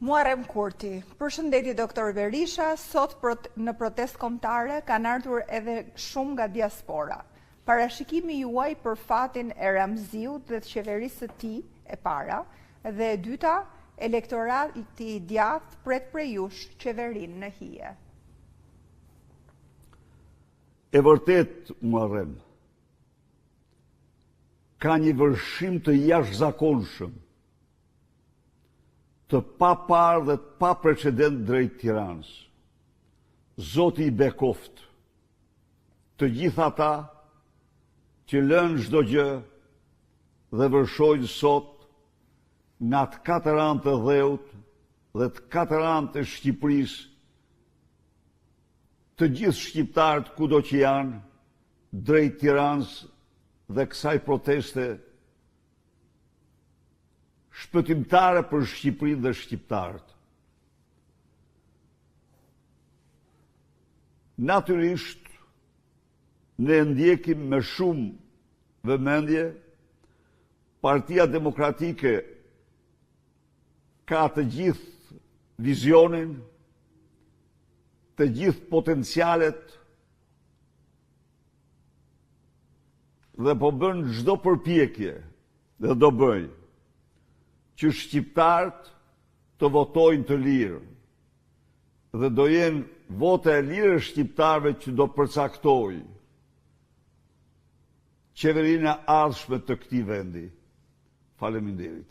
Muharrem Kurti, përshëndetje doktor Berisha, sot në protestë kombëtare kanë ardhur edhe shumë nga diaspora. Parashikimi juaj për fatin e Ramziut dhe të qeverisë së tij e para, dhe e dyta, elektorati i djathtë pret prej jush qeverinë në hije. E vërtet, Muharrem, ka një vërshim të jashtëzakonshëm, të pa parë dhe të pa precedent drejt Tiranës. Zoti i bekoft të gjithë ata që lënë çdo gjë dhe vërshojnë sot nga të katër anë të dheut dhe të katër anë të Shqipërisë, të gjithë shqiptarët kudo që janë drejt Tiranës dhe kësaj proteste shpëtimtare për Shqipërinë dhe shqiptarët. Natyrisht, ne ndjekim me shumë vëmendje, Partia Demokratike ka të gjithë vizionin, të gjithë potencialet dhe po bën çdo përpjekje dhe do bëj që shqiptarët të votojnë të lirë dhe do jenë vote e lirë shqiptarëve që do përcaktojë qeverinë e ardhshme të këtij vendi. Faleminderit.